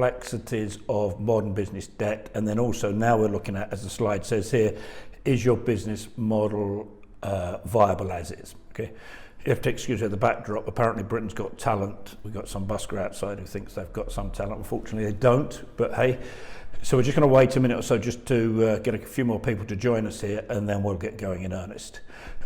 complexities of modern business debt, and then also now we're looking at, as the slide says here, is your business model viable as is? Okay, you have to excuse the backdrop. Apparently Britain's got talent. We've got some busker outside who thinks they've got some talent. Unfortunately they don't, but hey. So we're just going to wait a minute or so just to get a few more people to join us here, and then we'll get going in earnest.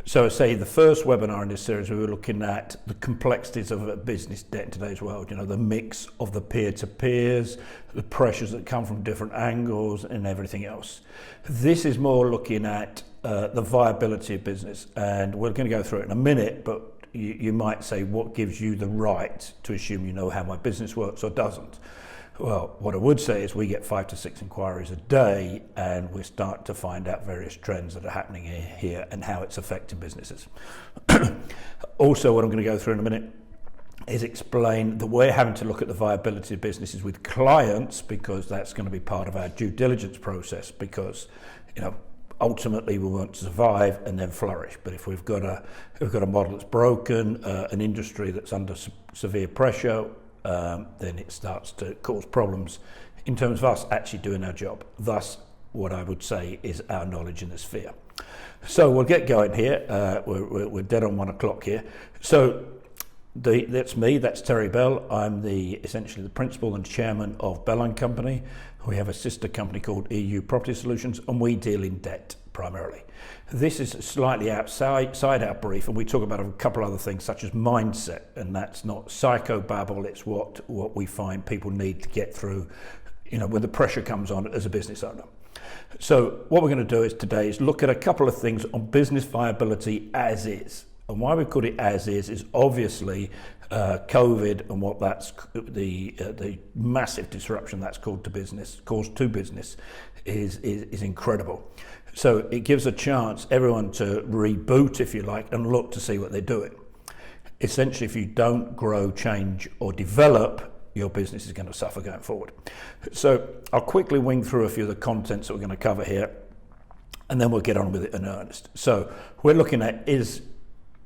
So I say the first webinar in this series, we were looking at the complexities of a business debt in today's world, you know, the mix of the peer-to-peers, the pressures that come from different angles and everything else. This is more looking at the viability of business, and we're going to go through it in a minute, but you might say, what gives you the right to assume you know how my business works or doesn't? Well, what I would say is we get 5 to 6 inquiries a day, and we start to find out various trends that are happening here and how it's affecting businesses. Also, what I'm going to go through in a minute is explain that we're having to look at the viability of businesses with clients, because that's going to be part of our due diligence process, because, you know, ultimately we want to survive and then flourish. But if we've got a model that's broken, an industry that's under severe pressure, then it starts to cause problems in terms of us actually doing our job. Thus, what I would say is our knowledge in the sphere. So we'll get going here. We're dead on 1 o'clock here. So that's me, that's Terry Bell. I'm essentially the principal and chairman of Bell & Company. We have a sister company called EU Property Solutions, and we deal in debt primarily. This is slightly outside our brief, and we talk about a couple other things such as mindset, and that's not psychobabble, it's what we find people need to get through, you know, when the pressure comes on as a business owner. So what we're going to do today is look at a couple of things on business viability as is. And why we call it as is obviously COVID and what that's the massive disruption that's caused to business is incredible. So it gives a chance everyone to reboot, if you like, and look to see what they're doing. Essentially, if you don't grow, change, or develop, your business is going to suffer going forward. So I'll quickly wing through a few of the contents that we're going to cover here, and then we'll get on with it in earnest. So we're looking at, is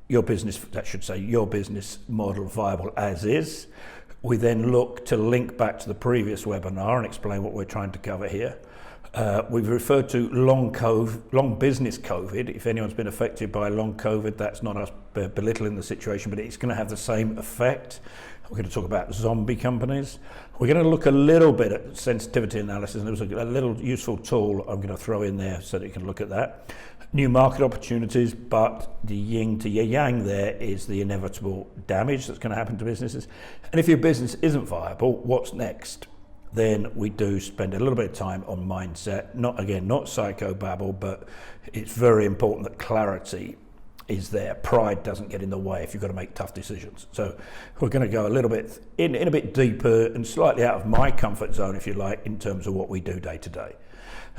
your business, that should say your business model viable as is. We then look to link back to the previous webinar and explain what we're trying to cover here. We've referred to long business COVID. If anyone's been affected by long COVID, that's not us belittling the situation, but it's going to have the same effect. We're going to talk about zombie companies. We're going to look a little bit at sensitivity analysis, and there was a little useful tool I'm going to throw in there so that you can look at that. New market opportunities, but the yin to yang there is the inevitable damage that's going to happen to businesses. And if your business isn't viable, what's next? Then we do spend a little bit of time on mindset. Not psychobabble, but it's very important that clarity is there. Pride doesn't get in the way if you've got to make tough decisions. So we're going to go a little bit in a bit deeper and slightly out of my comfort zone, if you like, in terms of what we do day to day.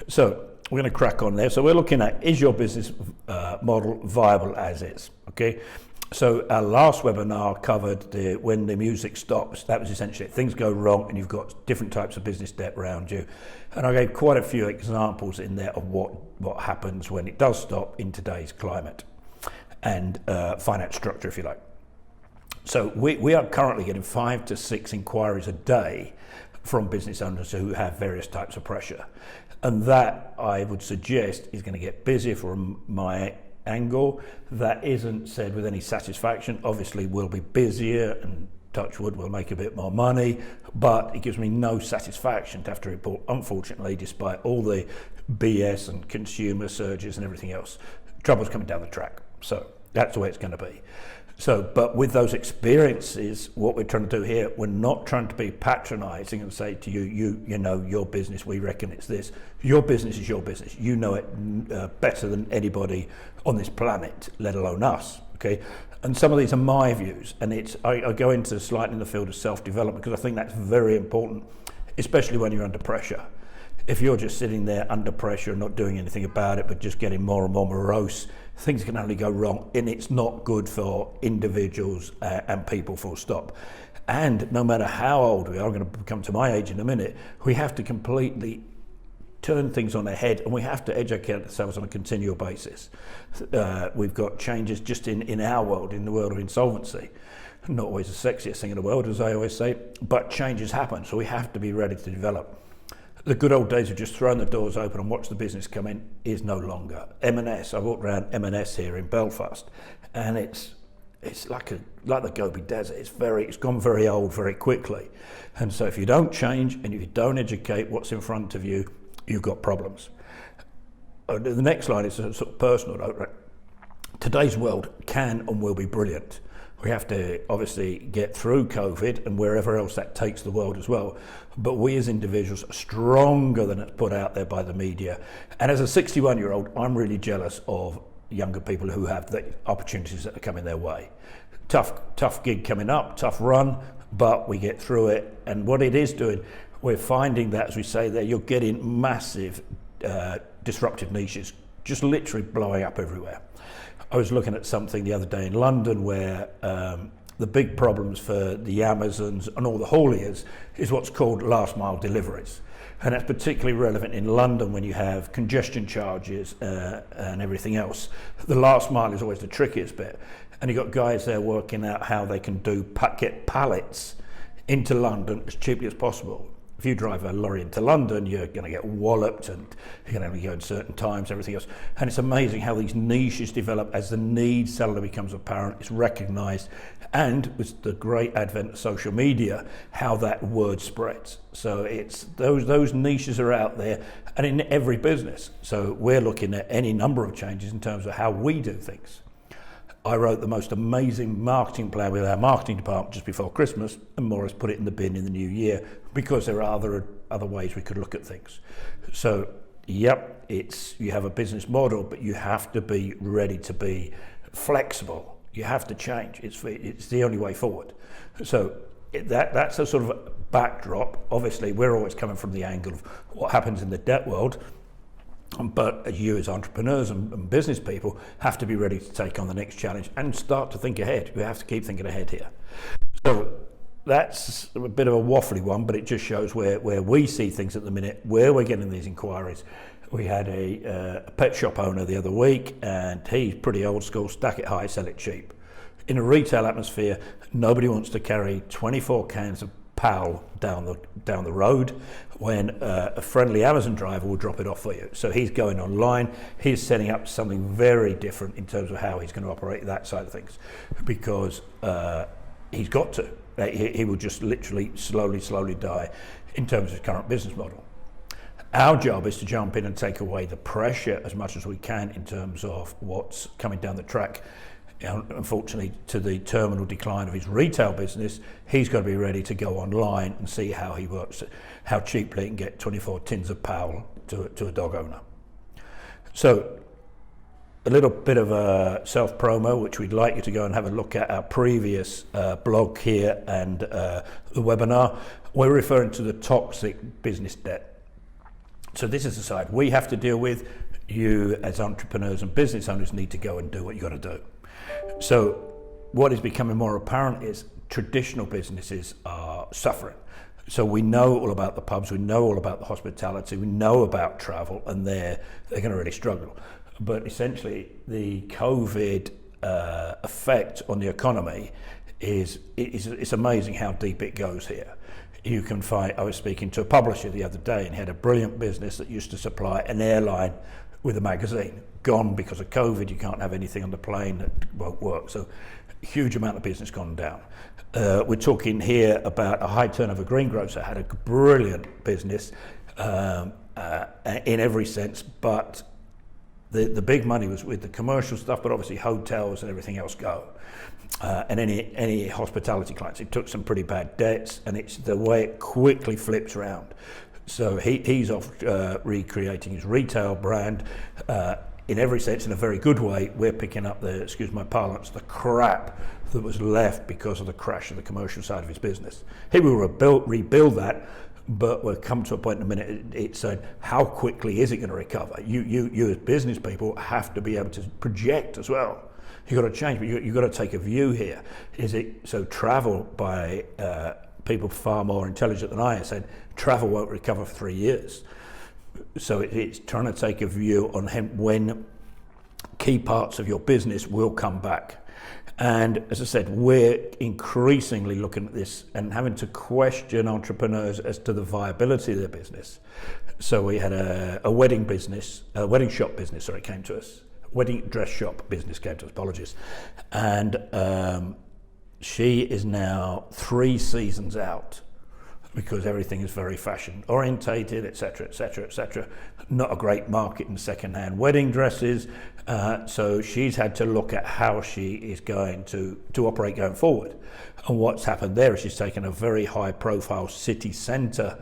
So we're going to crack on there. So we're looking at, is your business model viable as is? Okay. So our last webinar covered when the music stops. That was essentially it. Things go wrong and you've got different types of business debt around you. And I gave quite a few examples in there of what happens when it does stop in today's climate and finance structure, if you like. So we are currently getting 5 to 6 inquiries a day from business owners who have various types of pressure. And that, I would suggest, is going to get busier from my angle. That isn't said with any satisfaction. Obviously we'll be busier, and touch wood, we'll make a bit more money, but it gives me no satisfaction to have to report, unfortunately, despite all the BS and consumer surges and everything else, trouble's coming down the track. So that's the way it's going to be. So, but with those experiences, what we're trying to do here, we're not trying to be patronizing and say to you know, your business, we reckon it's this. Your business is your business. You know it better than anybody on this planet, let alone us, okay? And some of these are my views, and I go into slightly in the field of self-development because I think that's very important, especially when you're under pressure. If you're just sitting there under pressure and not doing anything about it, but just getting more and more morose, things can only go wrong, and it's not good for individuals and people, full stop. And no matter how old we are, I'm going to come to my age in a minute, we have to completely turn things on their head, and we have to educate ourselves on a continual basis. We've got changes just in our world, in the world of insolvency. not always the sexiest thing in the world, as I always say, but changes happen, so we have to be ready to develop. The good old days of just throwing the doors open and watch the business come in is no longer. M&S, I walked around M&S here in Belfast, and it's like the Gobi Desert. It's gone very old very quickly, and so if you don't change and if you don't educate what's in front of you, you've got problems. The next slide is a sort of personal note. Right? Today's world can and will be brilliant. We have to obviously get through COVID and wherever else that takes the world as well. But we as individuals are stronger than it's put out there by the media. And as a 61-year-old, I'm really jealous of younger people who have the opportunities that are coming their way. Tough gig coming up, tough run, but we get through it. And what it is doing, we're finding that, as we say there, you're getting massive disruptive niches just literally blowing up everywhere. I was looking at something the other day in London where the big problems for the Amazons and all the hauliers is what's called last mile deliveries. And that's particularly relevant in London when you have congestion charges and everything else. The last mile is always the trickiest bit. And you've got guys there working out how they can get pallets into London as cheaply as possible. If you drive a lorry into London, you're going to get walloped and you can only go in certain times, everything else. And it's amazing how these niches develop as the need suddenly becomes apparent, it's recognised, and with the great advent of social media, how that word spreads. So it's those niches are out there and in every business. So we're looking at any number of changes in terms of how we do things. I wrote the most amazing marketing plan with our marketing department just before Christmas, and Morris put it in the bin in the new year because there are other ways we could look at things. So, yep, you have a business model, but you have to be ready to be flexible. You have to change. It's the only way forward. So that's a sort of backdrop. Obviously, we're always coming from the angle of what happens in the debt world. But you as entrepreneurs and business people have to be ready to take on the next challenge and start to think ahead. We have to keep thinking ahead here. So that's a bit of a waffly one, but it just shows where we see things at the minute, where we're getting these inquiries. We had a pet shop owner the other week, and he's pretty old school, stack it high, sell it cheap. In a retail atmosphere, nobody wants to carry 24 cans of Pal down the road when a friendly Amazon driver will drop it off for you. So he's going online, he's setting up something very different in terms of how he's going to operate that side of things, because he's got to. He will just literally slowly die in terms of his current business model. Our job is to jump in and take away the pressure as much as we can in terms of what's coming down the track. Unfortunately, to the terminal decline of his retail business, he's got to be ready to go online and see how he works, how cheaply he can get 24 tins of Powell to a dog owner. So a little bit of a self-promo, which we'd like you to go and have a look at our previous blog here and the webinar. We're referring to the toxic business debt. So this is the side we have to deal with. You as entrepreneurs and business owners need to go and do what you got to do. So what is becoming more apparent is traditional businesses are suffering. So we know all about the pubs, we know all about the hospitality, we know about travel, and they're going to really struggle. But essentially the COVID effect on the economy it's amazing how deep it goes here. You can find, I was speaking to a publisher the other day and he had a brilliant business that used to supply an airline with a magazine. Gone because of COVID, you can't have anything on the plane that won't work. So a huge amount of business gone down. We're talking here about a high turnover greengrocer, had a brilliant business in every sense, but the big money was with the commercial stuff, but obviously hotels and everything else go. And any hospitality clients, it took some pretty bad debts, and it's the way it quickly flips around. So he's off recreating his retail brand in every sense, in a very good way. We're picking up excuse my parlance, the crap that was left because of the crash of the commercial side of his business. He will rebuild that, but we'll come to a point in a minute, it's how quickly is it going to recover? You as business people have to be able to project as well. You've got to change, but you've got to take a view here. Is it so? Travel by people far more intelligent than I have said travel won't recover for 3 years. So it's trying to take a view on when key parts of your business will come back. And as I said, we're increasingly looking at this and having to question entrepreneurs as to the viability of their business. So we had a wedding shop business, came to us. Wedding dress shop business came to us, apologies. And she is now 3 seasons out because everything is very fashion orientated, etc., etc., etc. Not a great market in second-hand wedding dresses. So she's had to look at how she is going to operate going forward. And what's happened there is she's taken a very high-profile city centre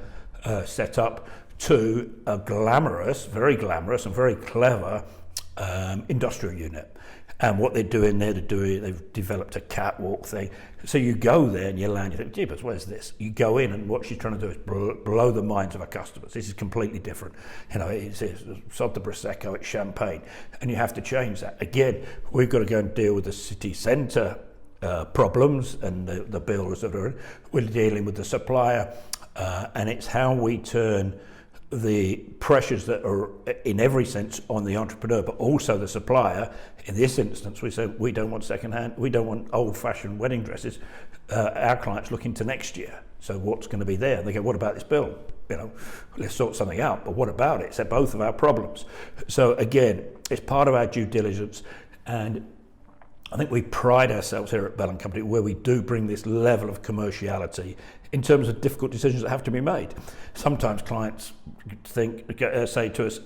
setup to a very glamorous and very clever industrial unit. And what they're doing there, they've developed a catwalk thing. So you go there and you land, you think, gee, but where's this? You go in and what she's trying to do is blow the minds of her customers. This is completely different. It's Sotto Prosecco, it's champagne. And you have to change that. Again, we've got to go and deal with the city centre problems and the bills that are, we're dealing with the supplier. And it's how we turn the pressures that are in every sense on the entrepreneur, but also the supplier. In this instance, we say we don't want second-hand, we don't want old-fashioned wedding dresses. Our clients look into next year. So what's going to be there? And they go, what about this bill? Let's sort something out. But what about it? So both of our problems. So again, it's part of our due diligence, and I think we pride ourselves here at Bell & Company where we do bring this level of commerciality in terms of difficult decisions that have to be made. Sometimes clients say to us,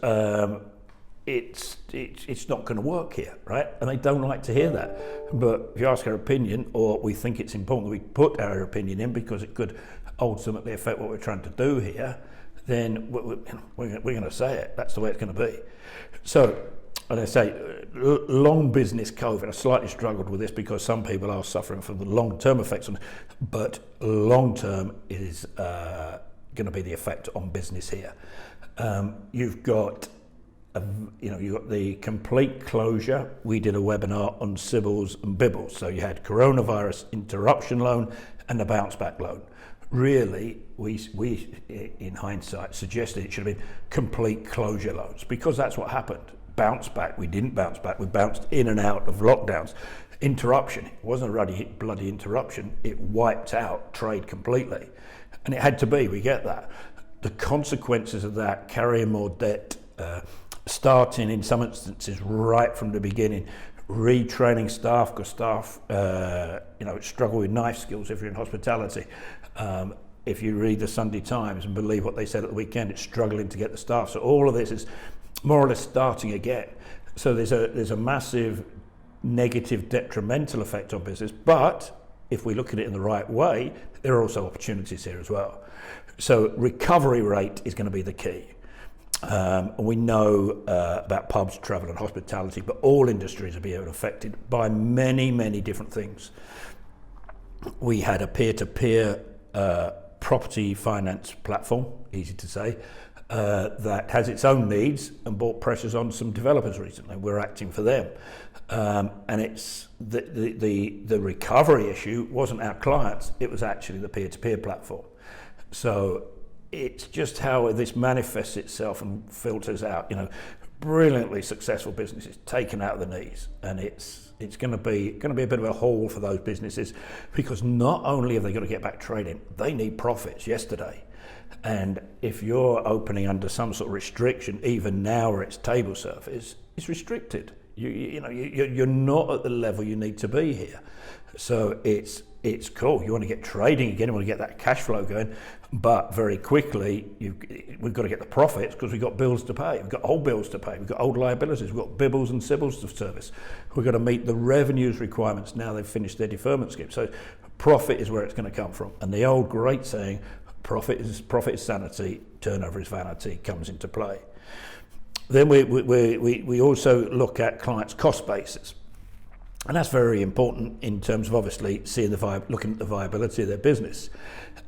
it's not going to work here, right? And they don't like to hear that. But if you ask our opinion, or we think it's important that we put our opinion in because it could ultimately affect what we're trying to do here, then we're going to say it. That's the way it's going to be. So, as I say, long business COVID, I slightly struggled with this because some people are suffering from the long-term effects on it, but long-term is going to be the effect on business here. You've got the complete closure. We did a webinar on Sybils and Bibbles. So you had coronavirus interruption loan and the bounce back loan. Really, we in hindsight suggested it should have been complete closure loans because that's what happened. Bounce back, we didn't bounce back, we bounced in and out of lockdowns. Interruption, it wasn't a bloody interruption, it wiped out trade completely. And it had to be, we get that. The consequences of that, carrying more debt, starting in some instances right from the beginning, retraining staff because staff struggle with knife skills if you're in hospitality. If you read the Sunday Times and believe what they said at the weekend, it's struggling to get the staff. So all of this is more or less starting again. So there's a massive negative detrimental effect on business, but if we look at it in the right way, there are also opportunities here as well. So recovery rate is going to be the key. We know about pubs, travel and hospitality, but all industries are being affected by many, many different things. We had a peer-to-peer property finance platform, easy to say, that has its own needs and brought pressures on some developers recently. We're acting for them. And it's the recovery issue wasn't our clients, it was actually the peer-to-peer platform. So it's just how this manifests itself and filters out. Brilliantly successful businesses taken out of the knees, and it's going to be a bit of a haul for those businesses because not only have they got to get back trading, they need profits yesterday. And if you're opening under some sort of restriction, even now where it's table service, it's restricted. You're not at the level you need to be here. So it's cool. You want to get trading again, you want to get that cash flow going, but very quickly we've got to get the profits because we've got bills to pay. We've got old bills to pay. We've got old liabilities. We've got Bibbles and Sybils to service. We've got to meet the revenues requirements now they've finished their deferment scheme. So profit is where it's going to come from. And the old great saying, profit is sanity, turnover is vanity, comes into play. Then we also look at clients' cost bases. And that's very important in terms of obviously looking at the viability of their business.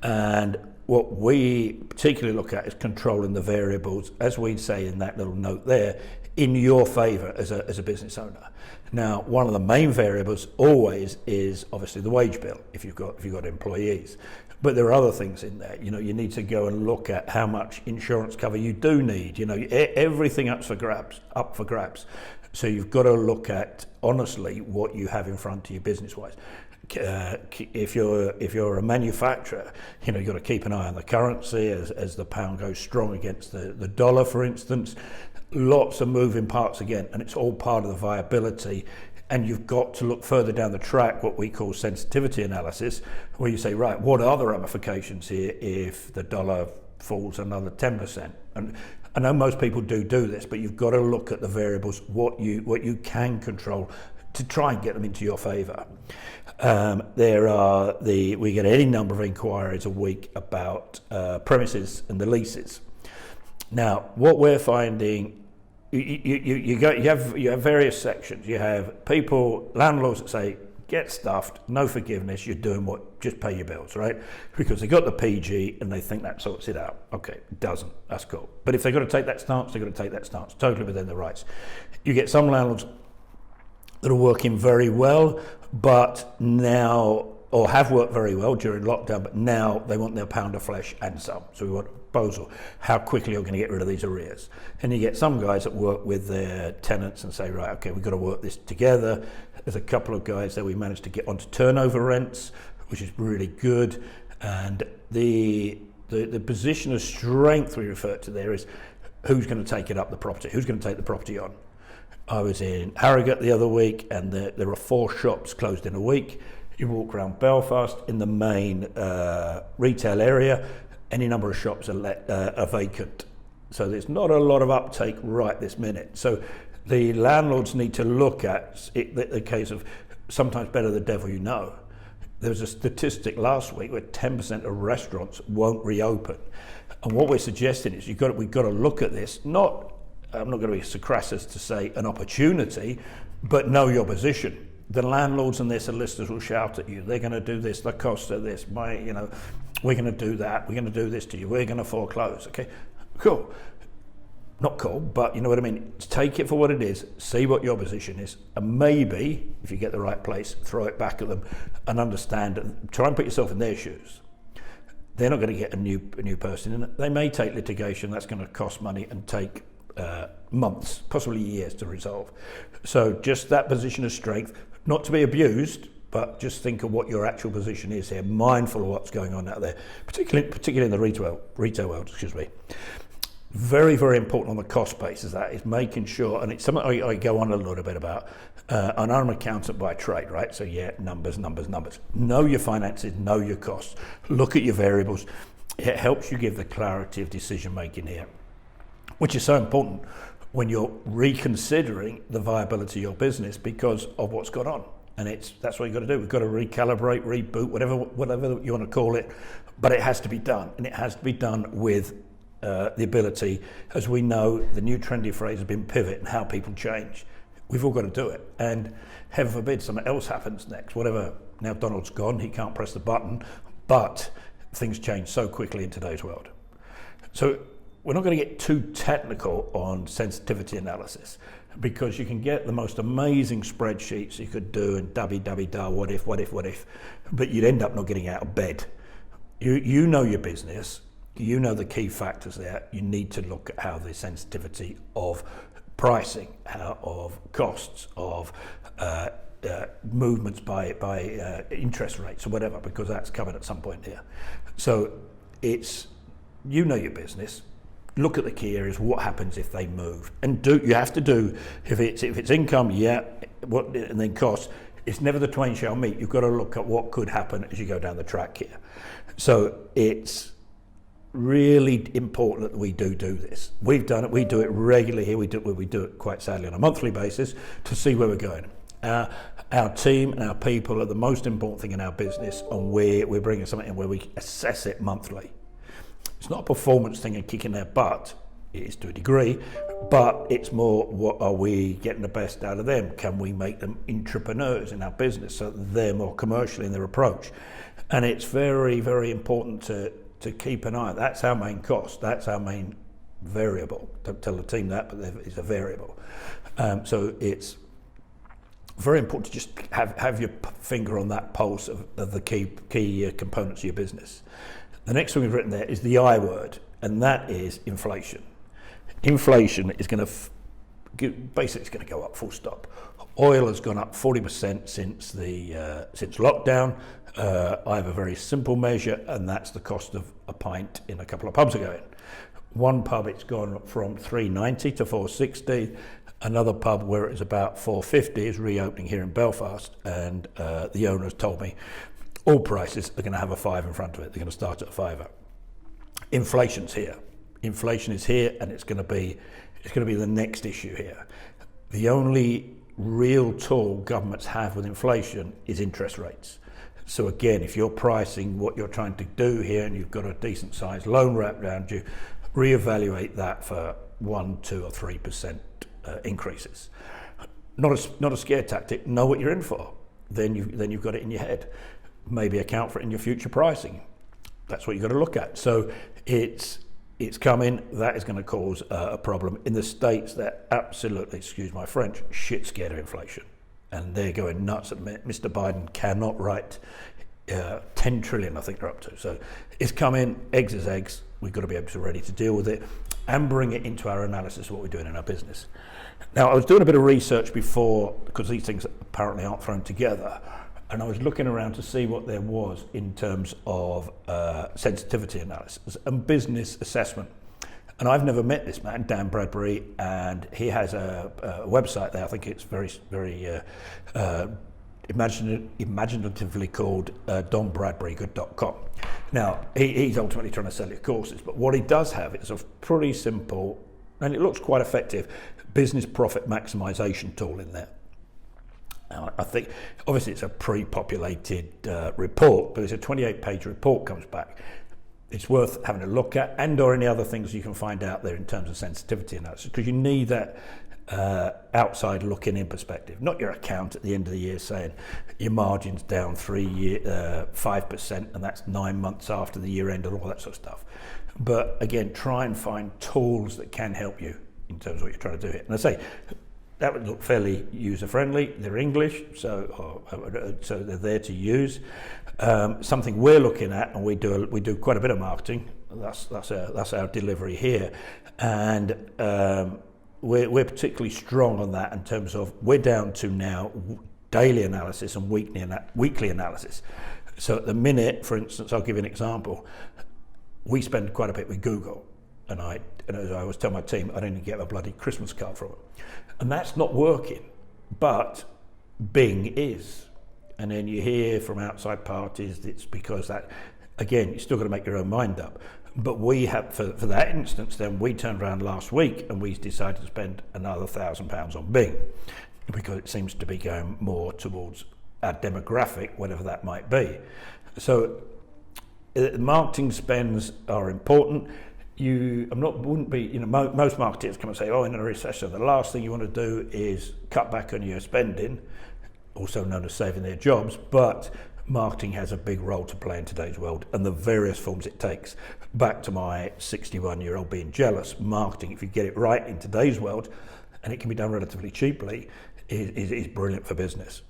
And what we particularly look at is controlling the variables, as we say in that little note there, in your favour as a business owner. Now, one of the main variables always is obviously the wage bill if you've got employees. But there are other things in there. You need to go and look at how much insurance cover you do need. Everything up for grabs. So you've got to look at honestly what you have in front of you business-wise. If you're a manufacturer, you've got to keep an eye on the currency as the pound goes strong against the dollar, for instance. Lots of moving parts again, and it's all part of the viability. And you've got to look further down the track, what we call sensitivity analysis, where you say, right, what are the ramifications here if the dollar falls another 10%? And I know most people do this, but you've got to look at the variables, what you can control, to try and get them into your favour. We get any number of inquiries a week about premises and the leases. Now, what we're finding, you have various sections. You have people, landlords that say, get stuffed, no forgiveness, you're doing what, just pay your bills, right? Because they got the PG and they think that sorts it out. Okay, it doesn't, that's cool. But if they've got to take that stance, they've got to take that stance, totally within their rights. You get some landlords that are working very well, but now, or have worked very well during lockdown, but now they want their pound of flesh and some. So we want a proposal, how quickly are we going to get rid of these arrears? And you get some guys that work with their tenants and say, right, okay, we've got to work this together. There's a couple of guys that we managed to get onto turnover rents, which is really good. And the position of strength we refer to there is who's going to take it up the property, who's going to take the property on. I was in Harrogate the other week, and there are 4 shops closed in a week. You walk around Belfast in the main retail area, any number of shops are vacant. So there's not a lot of uptake right this minute. So the landlords need to look at it, the case of sometimes better the devil you know. There was a statistic last week where 10% of restaurants won't reopen. And what we're suggesting is we've got to look at this, I'm not going to be so crass as to say an opportunity, but know your position. The landlords and their solicitors will shout at you, they're going to do this, the cost of this, we're going to do that, we're going to do this to you, we're going to foreclose. Okay, cool. Not cool, but you know what I mean. Take it for what it is, see what your position is, and maybe, if you get the right place, throw it back at them and understand, try and put yourself in their shoes. They're not going to get a new person in it. They may take litigation that's going to cost money and take months, possibly years to resolve. So just that position of strength, not to be abused, but just think of what your actual position is here, mindful of what's going on out there, particularly in the retail world, excuse me. Very, very important on the cost base is making sure, and it's something I go on a little bit about, and I'm an accountant by trade, right? So yeah, numbers. Know your finances, know your costs, look at your variables. It helps you give the clarity of decision making here, which is so important when you're reconsidering the viability of your business because of what's gone on. And that's what you've got to do. We've got to recalibrate, reboot, whatever you want to call it, but it has to be done, and it has to be done with the ability, as we know, the new trendy phrase has been pivot and how people change. We've all got to do it, and heaven forbid something else happens next. Whatever, now Donald's gone, he can't press the button, but things change so quickly in today's world. So we're not going to get too technical on sensitivity analysis, because you can get the most amazing spreadsheets you could do and da what if, but you'd end up not getting out of bed. You know your business, you know the key factors there. You need to look at how the sensitivity of pricing, of costs, of movements by interest rates or whatever, because that's covered at some point here. So you know your business. Look at the key areas. What happens if they move? And you have to do if it's income, and then costs. It's never the twain shall meet. You've got to look at what could happen as you go down the track here. So it's really important that we do this. We've done it. We do it regularly here. We do it quite sadly on a monthly basis to see where we're going. Our team and our people are the most important thing in our business, and we're bringing something in where we assess it monthly. It's not a performance thing and kicking their butt. It is to a degree, but it's more, what are we getting the best out of them? Can we make them entrepreneurs in our business so that they're more commercial in their approach? And it's very, very important to keep an eye. That's our main cost. That's our main variable. Don't tell the team that, but it's a variable. So it's very important to just have your finger on that pulse of the key components of your business. The next thing we've written there is the I word, and that is inflation. Inflation is going to Basically it's going to go up, full stop. Oil has gone up 40% since lockdown. I have a very simple measure, and that's the cost of a pint in a couple of pubs I go in. One pub, it's gone from $3.90 to $4.60. Another pub where it's about $4.50 is reopening here in Belfast, and the owner has told me all prices are going to have a 5 in front of it. They're going to start at a £5. Inflation's here. Inflation is here, and it's going to be the next issue here. The only real tool governments have with inflation is interest rates. So again, if you're pricing what you're trying to do here and you've got a decent sized loan wrapped around you, reevaluate that for 1, 2 or 3% increases. Not a scare tactic. Know what you're in for. Then you've got it in your head. Maybe account for it in your future pricing. That's what you've got to look at. So it's coming. That is going to cause a problem. In the States, they're absolutely, excuse my French, shit scared of inflation. And they're going nuts at the minute. Mr. Biden cannot write 10 trillion, I think they're up to. So it's coming, eggs as eggs. We've got to be able to ready to deal with it and bring it into our analysis of what we're doing in our business. Now, I was doing a bit of research before, because these things apparently aren't thrown together, and I was looking around to see what there was in terms of sensitivity analysis and business assessment. And I've never met this man, Dan Bradbury, and he has a website there. I think it's very imaginatively called donbradburygood.com. Now, he's ultimately trying to sell you courses, but what he does have is a pretty simple, and it looks quite effective, business profit maximization tool in there. Now, I think, obviously it's a pre-populated report, but it's a 28-page report comes back. It's worth having a look at, and or any other things you can find out there in terms of sensitivity analysis, because you need that outside looking in perspective, not your account at the end of the year saying your margin's down 5%, and that's 9 months after the year end and all that sort of stuff. But again, try and find tools that can help you in terms of what you're trying to do here. And I say, that would look fairly user-friendly. They're English, so they're there to use. Something we're looking at, and we do quite a bit of marketing. That's our delivery here, and we're particularly strong on that in terms of we're down to now daily analysis and weekly analysis. So at the minute, for instance, I'll give you an example. We spend quite a bit with Google, and as I always tell my team, I didn't get a bloody Christmas card from them. And that's not working, but Bing is. And then you hear from outside parties, it's because that, again, you're still got to make your own mind up. But we have, for that instance, then we turned around last week and we decided to spend another £1,000 on Bing, because it seems to be going more towards our demographic, whatever that might be. So marketing spends are important. Most marketers come and say, in a recession, the last thing you want to do is cut back on your spending, also known as saving their jobs, but marketing has a big role to play in today's world, and the various forms it takes. Back to my 61-year-old being jealous, marketing, if you get it right in today's world, and it can be done relatively cheaply, is brilliant for business.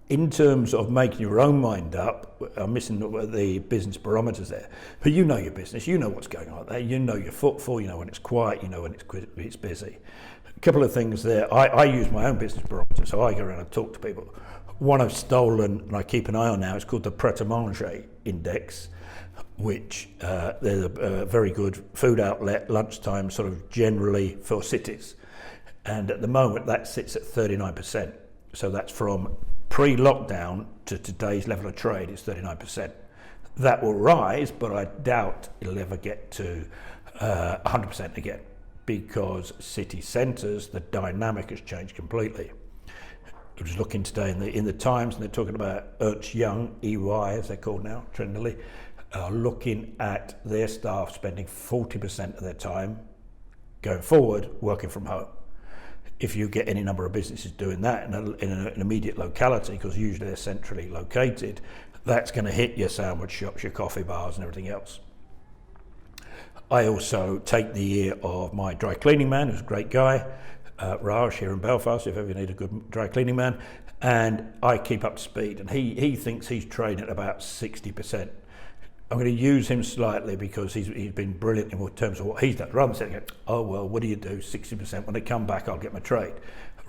In terms of making your own mind up, I'm missing the business barometers there. But you know your business, you know what's going on there, you know your footfall, you know when it's quiet, you know when it's busy. A couple of things there. I use my own business barometer, so I go around and talk to people. One I've stolen and I keep an eye on now is called the Pret-a-Manger Index, which they're a very good food outlet, lunchtime sort of generally for cities. And at the moment that sits at 39%. So that's from pre-lockdown to today's level of trade is 39%. That will rise, but I doubt it'll ever get to 100% again, because city centres, the dynamic has changed completely. I was looking today in the Times, and they're talking about Ernst Young, EY as they're called now, trendily, looking at their staff spending 40% of their time going forward working from home. If you get any number of businesses doing that in an immediate locality, because usually they're centrally located, that's going to hit your sandwich shops, your coffee bars and everything else. I also take the ear of my dry cleaning man, who's a great guy, Raj here in Belfast, if ever you need a good dry cleaning man, and I keep up to speed, and he thinks he's trading at about 60%. I'm going to use him slightly because he's been brilliant in terms of what he's done. Rather than saying, oh, well, what do you do? 60%. When they come back, I'll get my trade.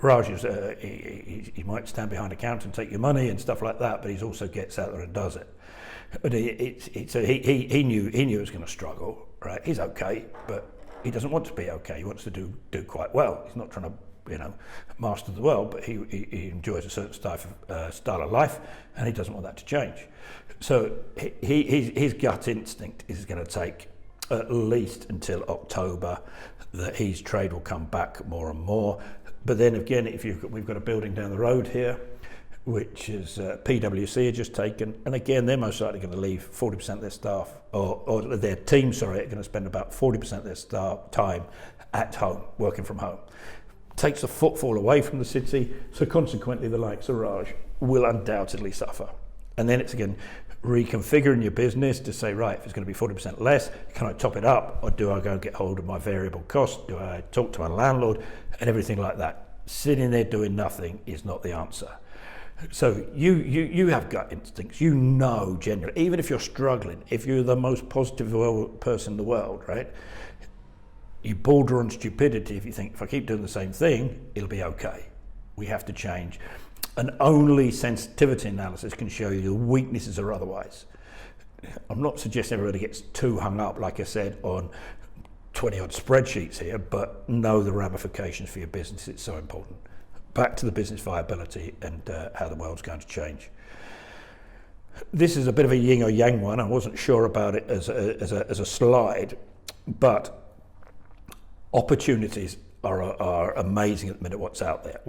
Raj is, he might stand behind a counter and take your money and stuff like that, but he also gets out there and does it. But he knew it was going to struggle, right? He's okay, but he doesn't want to be okay. He wants to do quite well. He's not trying to, master the world, but he enjoys a certain style of life, and he doesn't want that to change. So his gut instinct is going to take at least until October that his trade will come back more and more. But then again, we've got a building down the road here, which is PwC had just taken, and again they're most likely going to leave 40% of their staff, or their team, are going to spend about 40% of their staff time at home, working from home. Takes the footfall away from the city, so consequently the likes of Raj will undoubtedly suffer. And then it's again reconfiguring your business to say, right, if it's going to be 40% less, can I top it up, or do I go and get hold of my variable cost? Do I talk to my landlord and everything like that? Sitting there doing nothing is not the answer. So you have gut instincts, generally, even if you're struggling, if you're the most positive person in the world, right? You border on stupidity if you think, if I keep doing the same thing, it'll be okay. We have to change. And only sensitivity analysis can show you the weaknesses or otherwise. I'm not suggesting everybody gets too hung up, like I said, on 20 odd spreadsheets here, but know the ramifications for your business. It's so important. Back to the business viability and how the world's going to change. This is a bit of a yin or yang one. I wasn't sure about it as a slide, but opportunities are amazing at the minute. What's out there,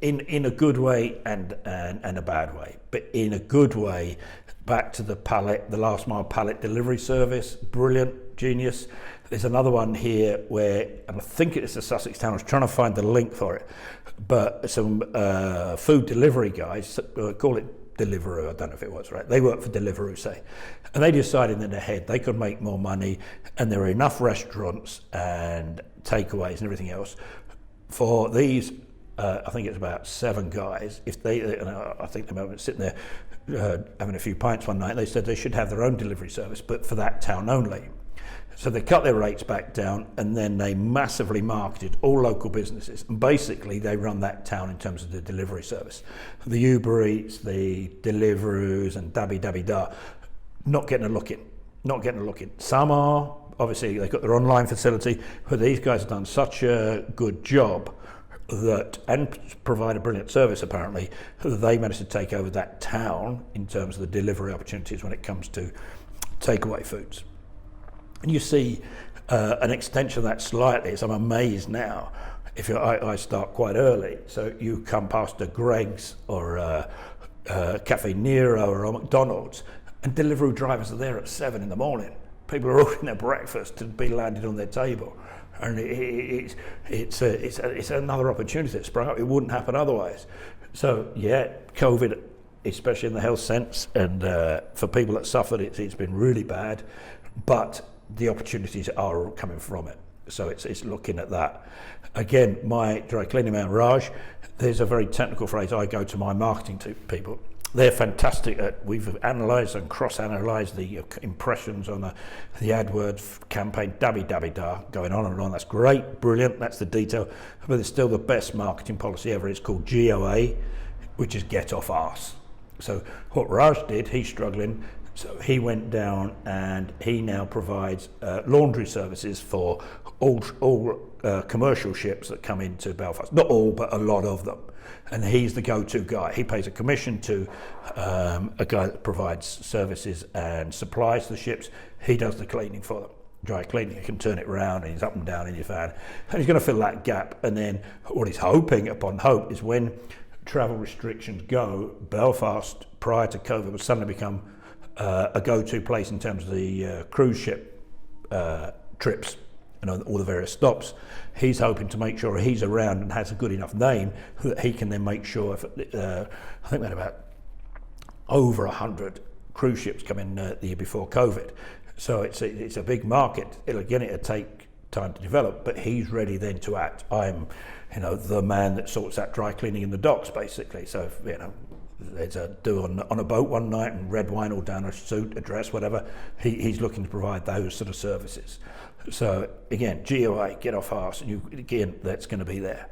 in a good way and a bad way. But in a good way, back to the last mile pallet delivery service, brilliant, genius. There's another one here where, and I think it's a Sussex town, I was trying to find the link for it, but some food delivery guys, call it Deliveroo, I don't know if it was, right? They work for Deliveroo, say, and they decided in their head they could make more money, and there are enough restaurants and takeaways and everything else for these. I think it's about 7 guys. If they, I think they were sitting there having a few pints one night. They said they should have their own delivery service, but for that town only. So they cut their rates back down, and then they massively marketed all local businesses. And basically, they run that town in terms of the delivery service. The Uber Eats, the Deliveroos, and dabby-dabby-da, not getting a look in. Some are, obviously, they've got their online facility, but these guys have done such a good job and provide a brilliant service, apparently, that they managed to take over that town in terms of the delivery opportunities when it comes to takeaway foods. And you see an extension of that slightly, as I'm amazed now, if I start quite early, so you come past a Greg's or a Cafe Nero or a McDonald's, and Deliveroo drivers are there at 7 in the morning. People are ordering their breakfast to be landed on their table, and it's another opportunity that sprung up. It wouldn't happen otherwise. So yeah, COVID, especially in the health sense, and for people that suffered, it's been really bad, but the opportunities are coming from it. So it's looking at that. Again, my dry cleaning man, Raj, there's a very technical phrase I go to my marketing people. They're fantastic we've analysed and cross-analysed the impressions on the AdWords campaign, dabby-dabby-da, going on and on. That's great, brilliant, that's the detail. But it's still the best marketing policy ever. It's called GOA, which is get off arse. So what Raj did, he's struggling, so he went down and he now provides laundry services for all commercial ships that come into Belfast. Not all, but a lot of them. And he's the go-to guy. He pays a commission to a guy that provides services and supplies the ships. He does the cleaning for them. Dry cleaning, he can turn it around and he's up and down in your van. And he's going to fill that gap. And then what he's hoping upon hope is when travel restrictions go, Belfast, prior to COVID, will suddenly become a go-to place in terms of the cruise ship trips and all the various stops. He's hoping to make sure he's around and has a good enough name that he can then make sure, I think we had about over 100 cruise ships come in the year before COVID. So it's a big market. It'll take time to develop, but he's ready then to act. I'm the man that sorts out dry cleaning in the docks, basically. So there's a do on a boat one night and red wine all down a suit, a dress, whatever. He's looking to provide those sort of services. So again, GOA, get off arse, and that's going to be there.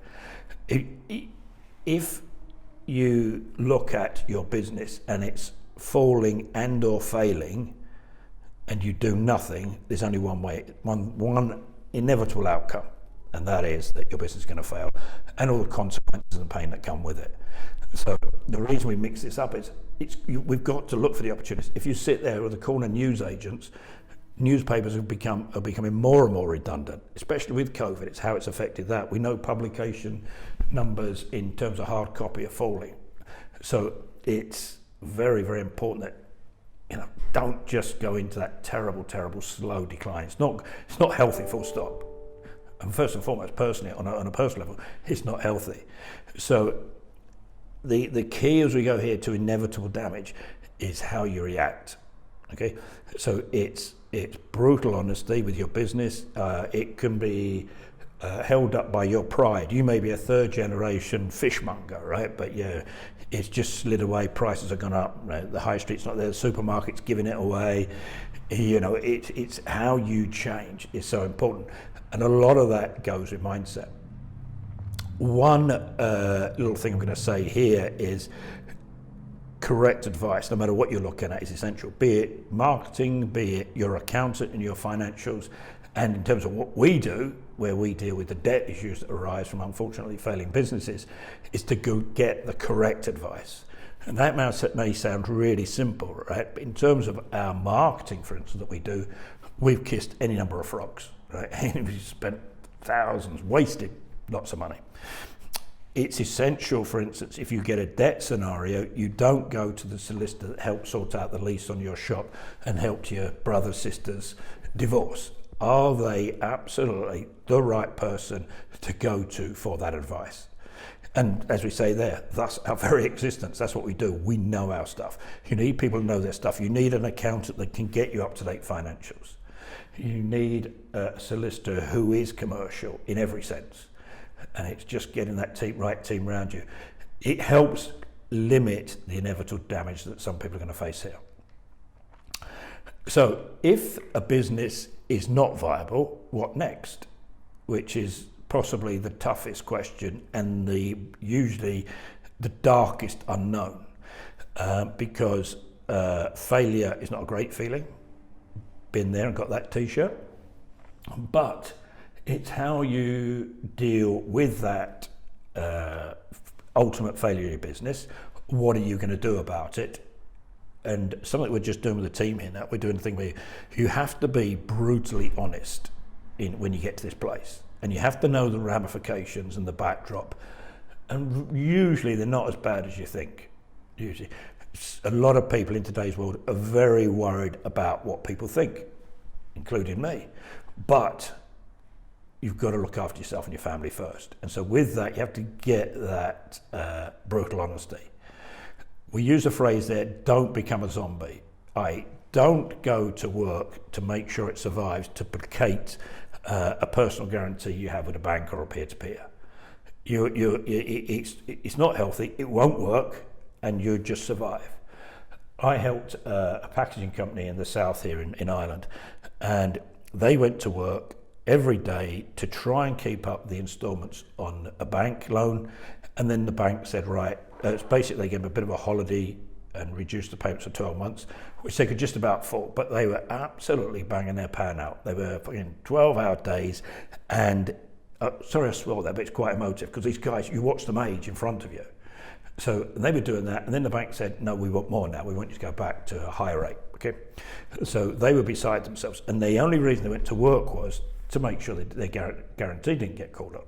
If you look at your business and it's falling and or failing, and you do nothing, there's only one inevitable outcome, and that is that your business is going to fail, and all the consequences and pain that come with it. So the reason we mix this up is we've got to look for the opportunities. If you sit there with the corner news agents, newspapers are becoming more and more redundant, especially with COVID. It's how it's affected that. We know publication numbers in terms of hard copy are falling. So it's very, very important that don't just go into that terrible slow decline. It's not healthy, full stop. And first and foremost, personally, on a personal level, it's not healthy. So the key as we go here to inevitable damage is how you react. Okay, so it's brutal honesty with your business. It can be held up by your pride. You may be a third generation fishmonger, right? But yeah, it's just slid away. Prices have gone up. Right? The high street's not there. The supermarket's giving it away. It's how you change is so important, and a lot of that goes with mindset. One little thing I'm going to say here is correct advice, no matter what you're looking at, is essential. Be it marketing, be it your accountant and your financials, and in terms of what we do, where we deal with the debt issues that arise from unfortunately failing businesses, is to go get the correct advice. And that may sound really simple, right? But in terms of our marketing, for instance, that we do, we've kissed any number of frogs, right? We've spent thousands, wasted lots of money. It's essential, for instance, if you get a debt scenario, you don't go to the solicitor that helped sort out the lease on your shop and helped your brother, sister's divorce. Are they absolutely the right person to go to for that advice? And as we say there, that's our very existence. That's what we do. We know our stuff. You need people to know their stuff. You need an accountant that can get you up-to-date financials. You need a solicitor who is commercial in every sense. And it's just getting that right team around you. It helps limit the inevitable damage that some people are going to face here. So if a business is not viable, what next? Which is possibly the toughest question and usually the darkest unknown, because failure is not a great feeling. Been there and got that t-shirt. But it's how you deal with that ultimate failure in your business. What are you going to do about it? And something we're just doing with the team here now, we're doing a thing where you have to be brutally honest when you get to this place. And you have to know the ramifications and the backdrop. And usually they're not as bad as you think. Usually. A lot of people in today's world are very worried about what people think, including me. But you've got to look after yourself and your family first. And so with that, you have to get that brutal honesty. We use a phrase there, don't become a zombie. Don't go to work to make sure it survives, to placate a personal guarantee you have with a bank or a peer-to-peer. It's not healthy, it won't work, and you just survive. I helped a packaging company in the south here in Ireland, and they went to work every day to try and keep up the instalments on a bank loan, and then the bank said, right, it's basically they gave them a bit of a holiday and reduced the payments for 12 months, which they could just about afford, but they were absolutely banging their pan out. They were fucking 12-hour days, and sorry I swore there, but it's quite emotive, because these guys, you watch them age in front of you. So they were doing that, and then the bank said, no, we want more now, we want you to go back to a higher rate, okay? So they were beside themselves, and the only reason they went to work was to make sure that their guarantee didn't get called on.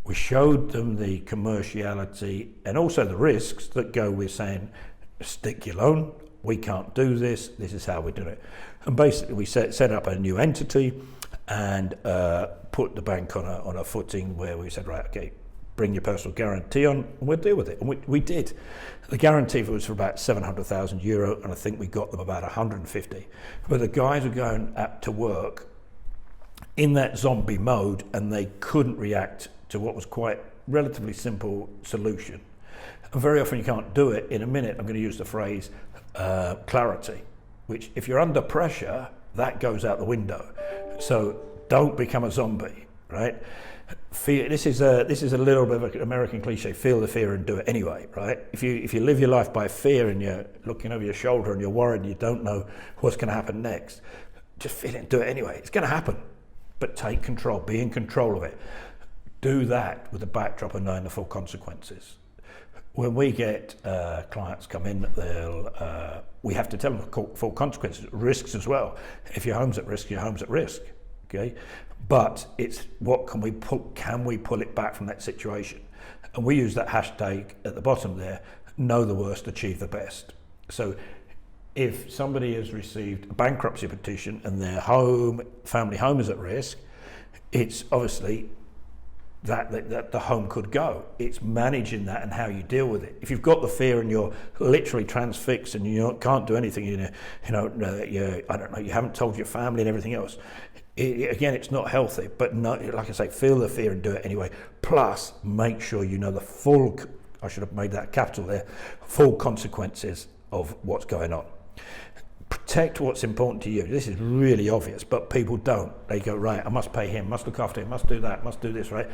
We showed them the commerciality and also the risks that go with saying, stick your loan, we can't do this is how we do it. And basically we set up a new entity and put the bank on a footing where we said, right, okay, bring your personal guarantee on and we'll deal with it. And we did. The guarantee was for about €700,000, and I think we got them about 150. But the guys were going up to work in that zombie mode, and they couldn't react to what was quite relatively simple solution. And very often you can't do it. In a minute, I'm going to use the phrase clarity, which if you're under pressure, that goes out the window. So don't become a zombie, right? Fear. This is a little bit of an American cliche. Feel the fear and do it anyway, right? If you live your life by fear and you're looking over your shoulder and you're worried and you don't know what's going to happen next, just feel it and do it anyway. It's going to happen, but take control. Be in control of it. Do that with the backdrop of knowing the full consequences. When we get clients come in, we have to tell them the full consequences, risks as well. If your home's at risk, your home's at risk. Okay, but it's what can we pull it back from that situation? And we use that hashtag at the bottom there, know the worst, achieve the best. So if somebody has received a bankruptcy petition and their family home is at risk, it's obviously that the home could go. It's managing that and how you deal with it. If you've got the fear and you're literally transfixed and you can't do anything, I don't know, you haven't told your family and everything else. Again, it's not healthy, but no, like I say, feel the fear and do it anyway. Plus, make sure you know the full, I should have made that capital there, full consequences of what's going on. Protect what's important to you. This is really obvious, but people don't. They go, right, I must pay him, must look after him, must do that, must do this, right?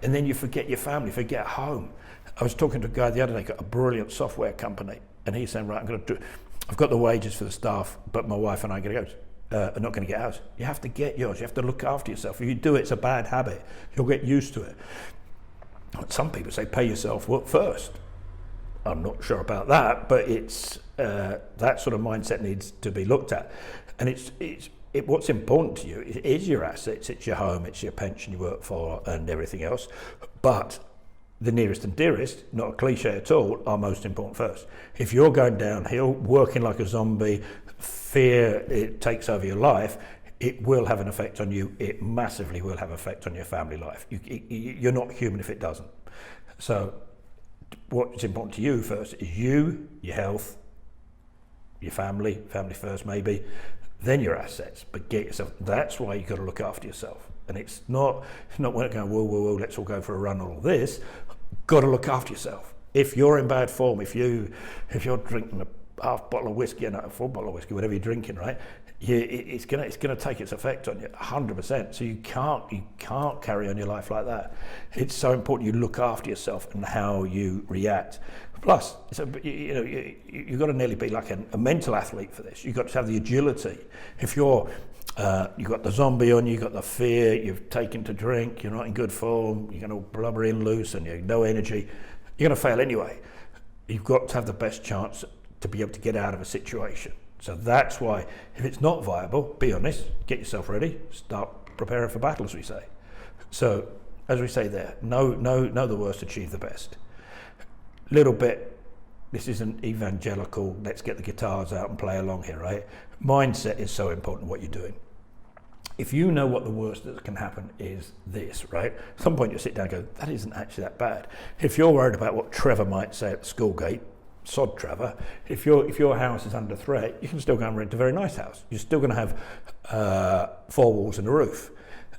And then you forget your family, forget home. I was talking to a guy the other day, got a brilliant software company, and he's saying, right, I've got the wages for the staff, but my wife and I are going to go. Are not going to get ours. You have to get yours. You have to look after yourself. If you do it, it's a bad habit. You'll get used to it. Some people say pay yourself first. I'm not sure about that, but it's that sort of mindset needs to be looked at. And what's important to you is your assets. It's your home. It's your pension you work for, and everything else. But the nearest and dearest, not a cliche at all, are most important first. If you're going downhill, working like a zombie, fear it takes over your life, it will have an effect on you. It massively will have an effect on your family life. You're not human if it doesn't. So what's important to you first is you, your health, your family first maybe, then your assets, but get yourself, that's why you've got to look after yourself. And it's not when it going, whoa, let's all go for a run on all this. Got to look after yourself. If you're in bad form, if you're drinking a half bottle of whiskey and a full bottle of whiskey, whatever you're drinking, right? It's gonna take its effect on you, 100%. So you can't carry on your life like that. It's so important you look after yourself and how you react. Plus, you've got to nearly be like a mental athlete for this. You've got to have the agility. If you've got the zombie on you, you've got the fear, you've taken to drink, you're not in good form, you're going to blubber in loose and you have no energy, you're going to fail anyway. You've got to have the best chance to be able to get out of a situation. So that's why, if it's not viable, be honest, get yourself ready, start preparing for battle, as we say. So, as we say there, know the worst, achieve the best. Little bit, this isn't evangelical, let's get the guitars out and play along here, right? Mindset is so important, what you're doing. If you know what the worst that can happen is this, right? At some point you sit down and go, that isn't actually that bad. If you're worried about what Trevor might say at the school gate, sod Trevor, if your house is under threat, you can still go and rent a very nice house. You're still going to have 4 walls and a roof.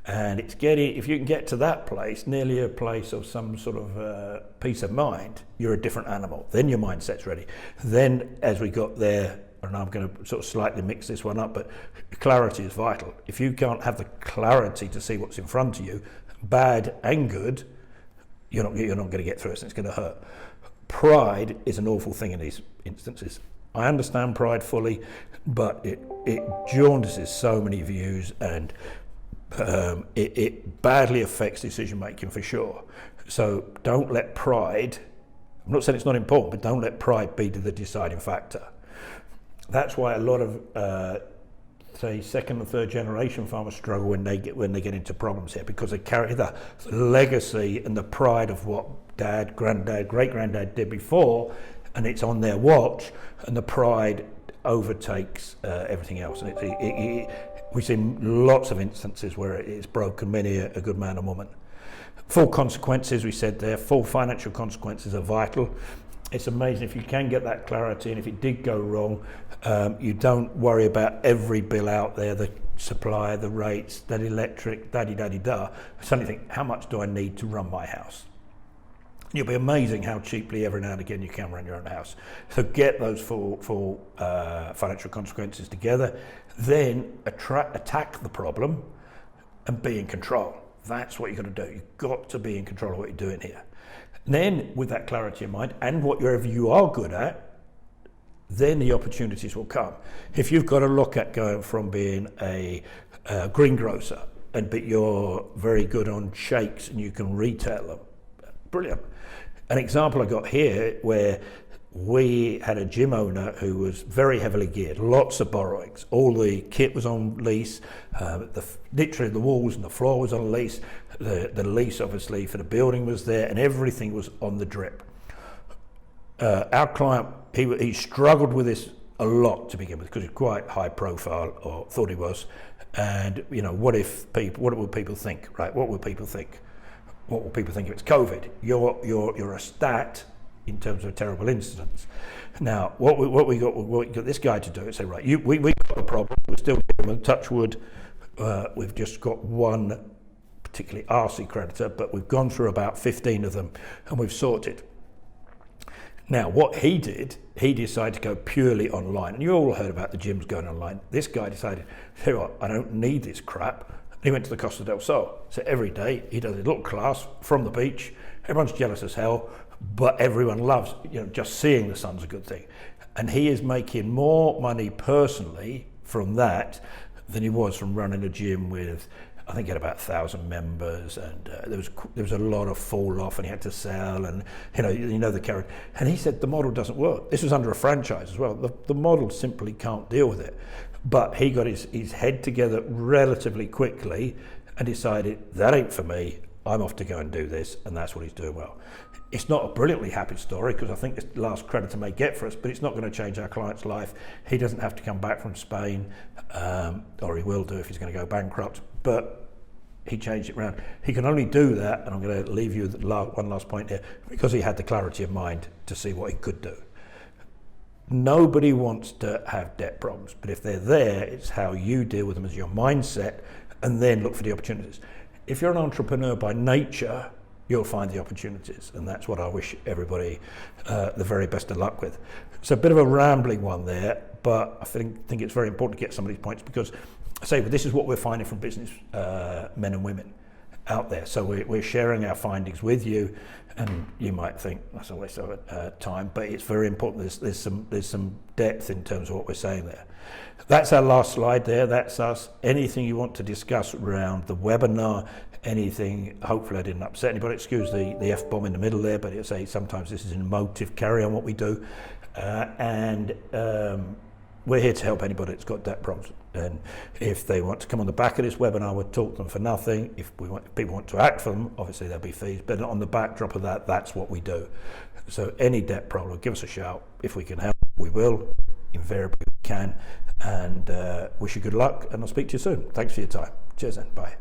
And if you can get to that place, nearly a place of some sort of peace of mind, you're a different animal. Then your mindset's ready. Then, as we got there, and I'm going to sort of slightly mix this one up, but clarity is vital. If you can't have the clarity to see what's in front of you, bad and good, you're not going to get through it, and it's going to hurt. Pride is an awful thing in these instances. I understand pride fully, but it jaundices so many views, and it badly affects decision making for sure. So don't let pride, I'm not saying it's not important, but don't let pride be the deciding factor. That's why a lot of say 2nd and 3rd generation farmers struggle when they get into problems here, because they carry the legacy and the pride of what dad, granddad, great-granddad did before, and it's on their watch, and the pride overtakes everything else. And we've seen lots of instances where it's broken many a good man and woman. Full consequences, we said there, full financial consequences are vital. It's amazing if you can get that clarity, and if it did go wrong, you don't worry about every bill out there, the supply, the rates, that electric, da-di-da-di-da. Suddenly think, how much do I need to run my house? You'll be amazing how cheaply every now and again you can run your own house. So get those full financial consequences together, then attack the problem and be in control. That's what you've got to do. You've got to be in control of what you're doing here. And then with that clarity in mind and whatever you are good at, then the opportunities will come. If you've got to look at going from being a greengrocer but you're very good on shakes and you can retail them, brilliant. An example I got here where we had a gym owner who was very heavily geared, lots of borrowings. All the kit was on lease, literally the walls and the floor was on lease. The lease obviously for the building was there and everything was on the drip. Our client, he struggled with this a lot to begin with because he's quite high profile, or thought he was. And what will people think, right? What will people think? What will people think if it's COVID? You're a stat in terms of terrible incidents. Now, what we got this guy to do is say, right, we got the problem. We're still dealing with touch wood. We've just got one particularly arsey creditor, but we've gone through about 15 of them and we've sorted. Now, what he did, he decided to go purely online. And you all heard about the gyms going online. This guy decided, tell you what, I don't need this crap. He went to the Costa del Sol. So every day he does a little class from the beach. Everyone's jealous as hell, but everyone loves, just seeing the sun's a good thing. And he is making more money personally from that than he was from running a gym with, I think he had about 1,000 members, and there was a lot of fall off, and he had to sell, and the carrot. And he said the model doesn't work. This was under a franchise as well. The model simply can't deal with it. But he got his head together relatively quickly and decided, that ain't for me. I'm off to go and do this, and that's what he's doing well. It's not a brilliantly happy story because I think this last creditor may get for us, but it's not going to change our client's life. He doesn't have to come back from Spain, or he will do if he's going to go bankrupt, but he changed it around. He can only do that, and I'm going to leave you with one last point here, because he had the clarity of mind to see what he could do. Nobody wants to have debt problems, but if they're there, it's how you deal with them as your mindset, and then look for the opportunities. If you're an entrepreneur by nature, you'll find the opportunities, and that's what I wish everybody the very best of luck with. It's a bit of a rambling one there, but I think it's very important to get some of these points, because I say, well, this is what we're finding from business men and women out there. So we're sharing our findings with you, and you might think that's a waste of time, but it's very important. There's some depth in terms of what we're saying there. That's our last slide there. That's us. Anything you want to discuss around the webinar, anything, hopefully I didn't upset anybody. Excuse the F-bomb in the middle there, but it's sometimes this is an emotive carry on what we do. We're here to help anybody that's got debt problems. And if they want to come on the back of this webinar, we'll talk to them for nothing. If people want to act for them, obviously there'll be fees. But on the backdrop of that, that's what we do. So any debt problem, give us a shout. If we can help, we will. Invariably we can. And wish you good luck, and I'll speak to you soon. Thanks for your time. Cheers then. Bye.